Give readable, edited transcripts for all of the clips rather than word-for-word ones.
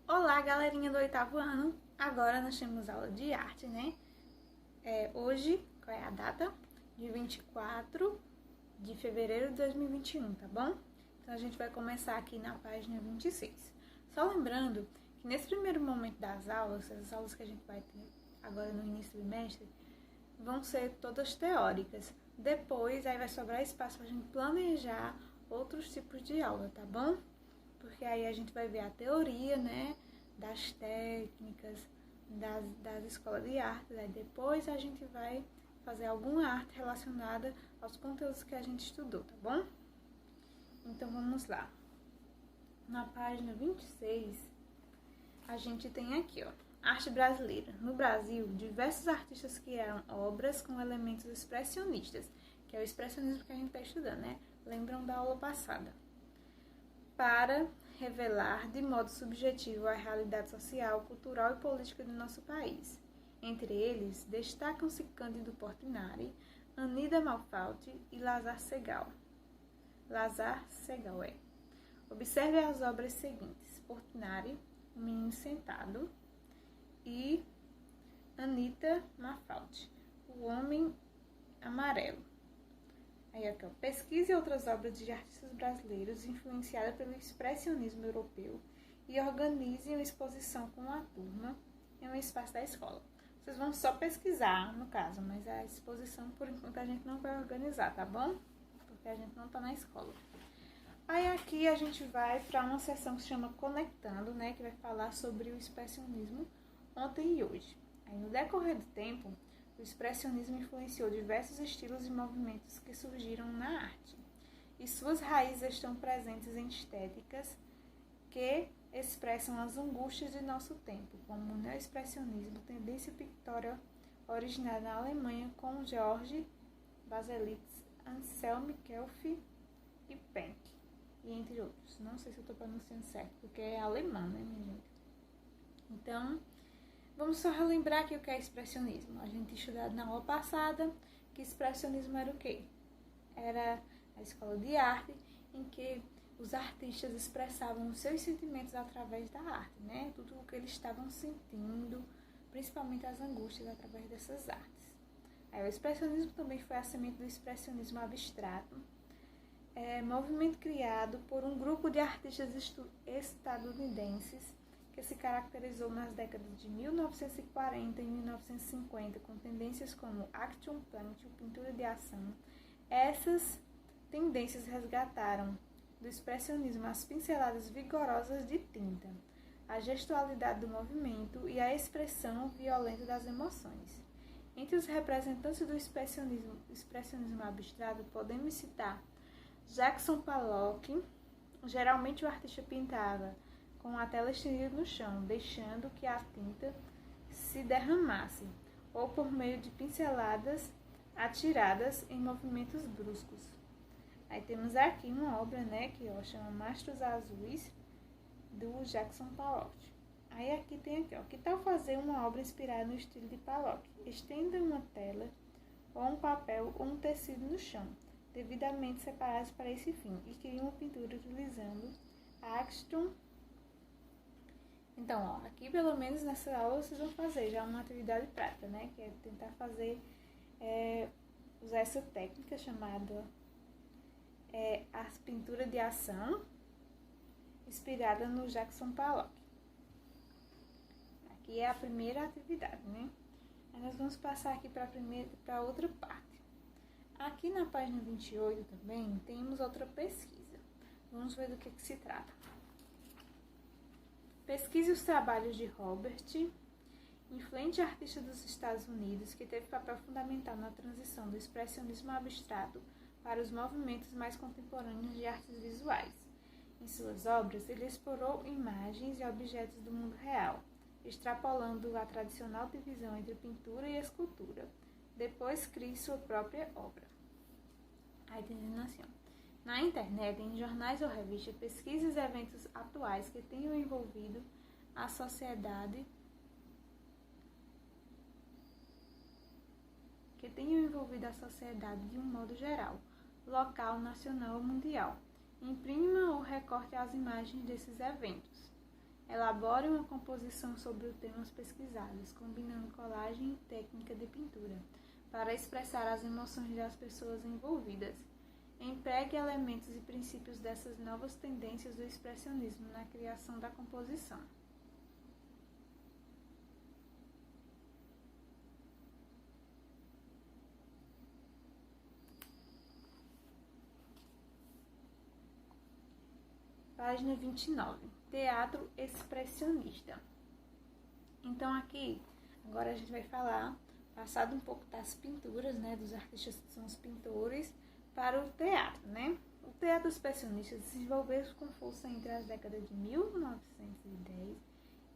Olá, galerinha do 8º ano! Agora nós temos aula de arte, né? Hoje, qual é a data? De 24 de fevereiro de 2021, tá bom? Então a gente vai começar aqui na página 26. Só lembrando que nesse primeiro momento das aulas, as aulas que a gente vai ter agora no início do bimestre, vão ser todas teóricas. Depois, aí vai sobrar espaço pra gente planejar outros tipos de aula, tá bom? Porque aí a gente vai ver a teoria, né, das técnicas, das escolas de arte. Aí depois a gente vai fazer alguma arte relacionada aos conteúdos que a gente estudou, tá bom? Então vamos lá. Na página 26, a gente tem aqui, ó, arte brasileira. No Brasil, diversos artistas criaram obras com elementos expressionistas, que é o expressionismo que a gente está estudando, né? Lembram da aula passada? Para revelar de modo subjetivo a realidade social, cultural e política do nosso país. Entre eles, destacam-se Cândido Portinari, Anida Malfatti e Lazar Segal. Observe as obras seguintes: Portinari, O Menino Sentado, e Anita Malfatti, O Homem Amarelo. Aí aqui, ó, pesquise outras obras de artistas brasileiros influenciadas pelo expressionismo europeu e organize uma exposição com a turma em um espaço da escola. Vocês vão só pesquisar, no caso, mas a exposição, por enquanto, a gente não vai organizar, tá bom? Porque a gente não tá na escola. Aí aqui a gente vai para uma sessão que se chama Conectando, né, que vai falar sobre o expressionismo ontem e hoje. Aí no decorrer do tempo, o expressionismo influenciou diversos estilos e movimentos que surgiram na arte, e suas raízes estão presentes em estéticas que expressam as angústias de nosso tempo, como o neoexpressionismo, tendência pictórica originada na Alemanha com Georg Baselitz, Anselm Kiefer e Penck, e entre outros. Não sei se eu estou pronunciando certo, porque é alemão, né, minha gente? Então, vamos só relembrar aqui o que é expressionismo. A gente estudou na aula passada que expressionismo era o quê? Era a escola de arte em que os artistas expressavam os seus sentimentos através da arte, né? Tudo o que eles estavam sentindo, principalmente as angústias através dessas artes. Aí, o expressionismo também foi a semente do expressionismo abstrato, movimento criado por um grupo de artistas estadunidenses que se caracterizou nas décadas de 1940 e 1950 com tendências como action painting, pintura de ação. Essas tendências resgataram do expressionismo as pinceladas vigorosas de tinta, a gestualidade do movimento e a expressão violenta das emoções. Entre os representantes do expressionismo abstrato, podemos citar Jackson Pollock. Geralmente o artista pintava com a tela estendida no chão, deixando que a tinta se derramasse, ou por meio de pinceladas atiradas em movimentos bruscos. Aí temos aqui uma obra, né, que chama Mastros Azuis, do Jackson Pollock. Aí aqui tem aqui, ó, que tal fazer uma obra inspirada no estilo de Pollock? Estenda uma tela, ou um papel, ou um tecido no chão, devidamente separados para esse fim, e crie uma pintura utilizando a action. Então, ó, aqui pelo menos nessa aula vocês vão fazer já uma atividade prática, né? Que é tentar fazer, usar essa técnica chamada a pintura de ação, inspirada no Jackson Pollock. Aqui é a primeira atividade, né? Aí nós vamos passar aqui para outra parte. Aqui na página 28 também temos outra pesquisa. Vamos ver do que se trata. Pesquise os trabalhos de Robert, influente artista dos Estados Unidos, que teve papel fundamental na transição do expressionismo abstrato para os movimentos mais contemporâneos de artes visuais. Em suas obras, ele explorou imagens e objetos do mundo real, extrapolando a tradicional divisão entre pintura e escultura. Depois cria sua própria obra. Aí tem assim, ó. Na internet, em jornais ou revistas, pesquise os eventos atuais que tenham envolvido a sociedade, de um modo geral, local, nacional ou mundial. Imprima ou recorte as imagens desses eventos. Elabore uma composição sobre os temas pesquisados, combinando colagem e técnica de pintura, para expressar as emoções das pessoas envolvidas. Empregue elementos e princípios dessas novas tendências do expressionismo na criação da composição. Página 29. Teatro expressionista. Então aqui, agora a gente vai falar, passado um pouco das pinturas, né, dos artistas que são os pintores, para o teatro, né? O teatro expressionista se desenvolveu com força entre as décadas de 1910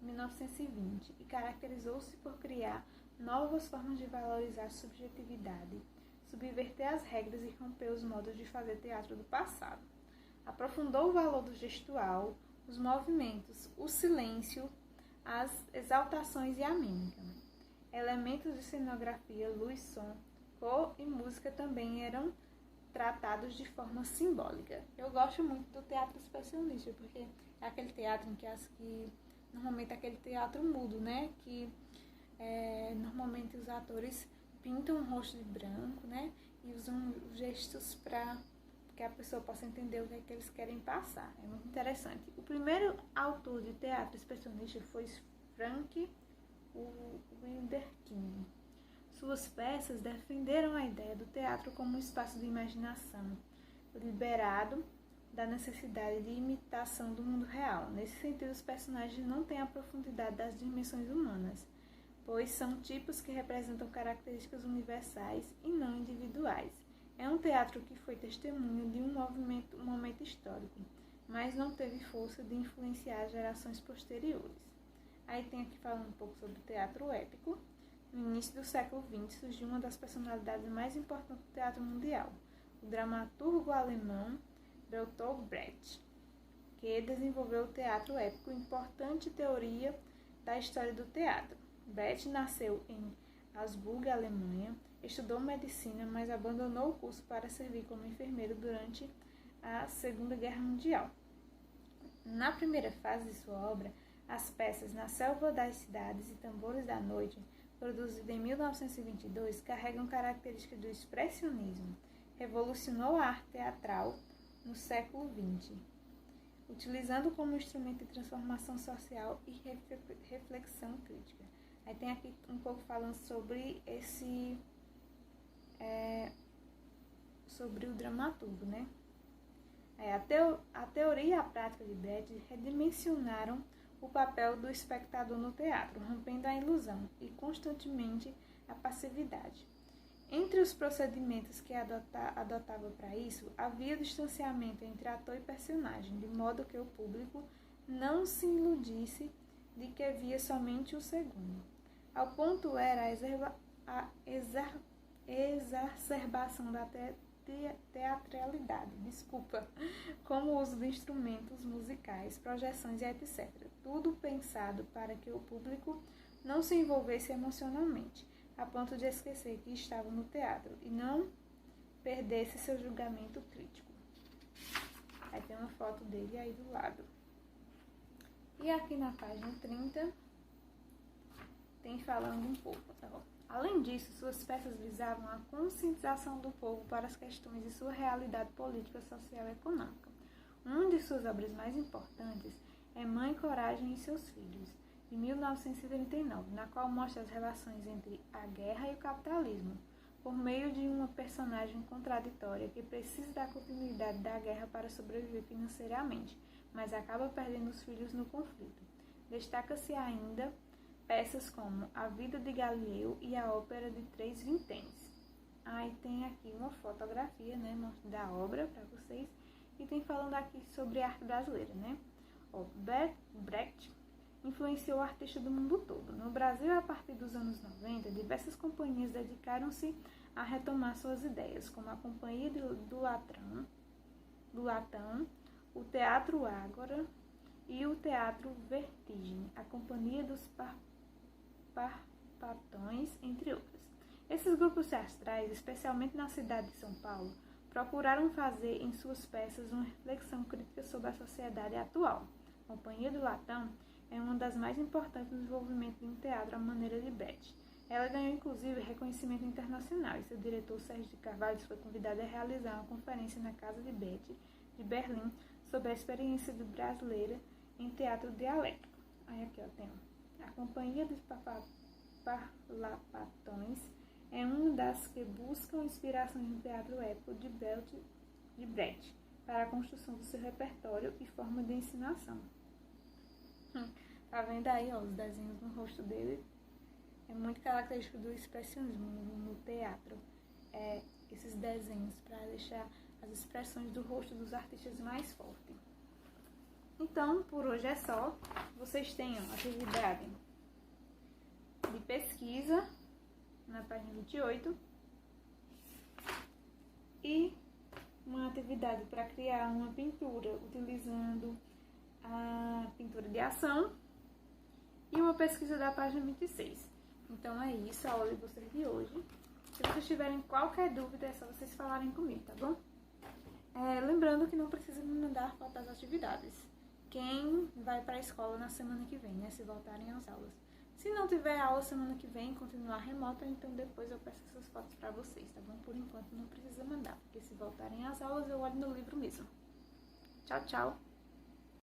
e 1920 e caracterizou-se por criar novas formas de valorizar a subjetividade, subverter as regras e romper os modos de fazer teatro do passado. Aprofundou o valor do gestual, os movimentos, o silêncio, as exaltações e a mímica. Elementos de cenografia, luz, som, cor e música também eram tratados de forma simbólica. Eu gosto muito do teatro expressionista, porque é aquele teatro em que normalmente é aquele teatro mudo, né? Que normalmente os atores pintam o rosto de branco, né? E usam gestos para que a pessoa possa entender o que é que eles querem passar. É muito interessante. O primeiro autor de teatro expressionista foi Frank Wilderkin. Suas peças defenderam a ideia do teatro como um espaço de imaginação, liberado da necessidade de imitação do mundo real. Nesse sentido, os personagens não têm a profundidade das dimensões humanas, pois são tipos que representam características universais e não individuais. É um teatro que foi testemunho de um momento histórico, mas não teve força de influenciar gerações posteriores. Aí tem aqui falando um pouco sobre o teatro épico. No início do século XX surgiu uma das personalidades mais importantes do teatro mundial, o dramaturgo alemão Bertolt Brecht, que desenvolveu o teatro épico, importante teoria da história do teatro. Brecht nasceu em Augsburg, Alemanha, estudou medicina, mas abandonou o curso para servir como enfermeiro durante a Segunda Guerra Mundial. Na primeira fase de sua obra, as peças Na Selva das Cidades e Tambores da Noite, produzida em 1922, carregam características do expressionismo. Revolucionou a arte teatral no século XX, utilizando como instrumento de transformação social e reflexão crítica. Aí tem aqui um pouco falando sobre sobre o dramaturgo, né? A teoria e a prática de Brecht redimensionaram o papel do espectador no teatro, rompendo a ilusão e constantemente a passividade. Entre os procedimentos que adotava para isso, havia distanciamento entre ator e personagem, de modo que o público não se iludisse de que via somente o segundo. Ao ponto era a exacerbação da teatralidade, como o uso de instrumentos musicais, projeções e etc. Tudo pensado para que o público não se envolvesse emocionalmente, a ponto de esquecer que estava no teatro e não perdesse seu julgamento crítico. Aí tem uma foto dele aí do lado. E aqui na página 30 tem falando um pouco, tá bom? Além disso, suas peças visavam a conscientização do povo para as questões de sua realidade política, social e econômica. Uma de suas obras mais importantes é Mãe, Coragem e seus Filhos, de 1939, na qual mostra as relações entre a guerra e o capitalismo, por meio de uma personagem contraditória que precisa da continuidade da guerra para sobreviver financeiramente, mas acaba perdendo os filhos no conflito. Destaca-se ainda peças como A Vida de Galileu e a Ópera de Três Vinténs. Aí tem aqui uma fotografia, né, da obra para vocês, e tem falando aqui sobre a arte brasileira, né? Brecht influenciou artistas do mundo todo. No Brasil, a partir dos anos 90, diversas companhias dedicaram-se a retomar suas ideias, como a Companhia do Latão, o Teatro Ágora e o Teatro Vertigem, a Companhia dos Parpatões, entre outras. Esses grupos teatrais, especialmente na cidade de São Paulo, procuraram fazer em suas peças uma reflexão crítica sobre a sociedade atual. A Companhia do Latão é uma das mais importantes no desenvolvimento de um teatro à maneira de Brecht. Ela ganhou inclusive reconhecimento internacional e seu diretor Sérgio de Carvalho foi convidado a realizar uma conferência na Casa de Bette, de Berlim, sobre a experiência brasileira em teatro dialético. Aí aqui tem a Companhia dos Parlapatões é uma das que buscam inspirações no teatro épico de Brecht para a construção do seu repertório e forma de ensinação. Tá vendo aí, ó, os desenhos no rosto dele? É muito característico do expressionismo no teatro. Esses desenhos para deixar as expressões do rosto dos artistas mais fortes. Então, por hoje é só. Vocês têm atividade de pesquisa na página 28 e uma atividade para criar uma pintura utilizando a pintura de ação e uma pesquisa da página 26. Então é isso, a aula de vocês de hoje. Se vocês tiverem qualquer dúvida, é só vocês falarem comigo, tá bom? Lembrando que não precisa me mandar foto das atividades. Quem vai para a escola na semana que vem, né? Se voltarem às aulas. Se não tiver aula semana que vem, continuar remota, então depois eu peço essas fotos para vocês, tá bom? Por enquanto não precisa mandar, porque se voltarem às aulas eu olho no livro mesmo. Tchau, tchau!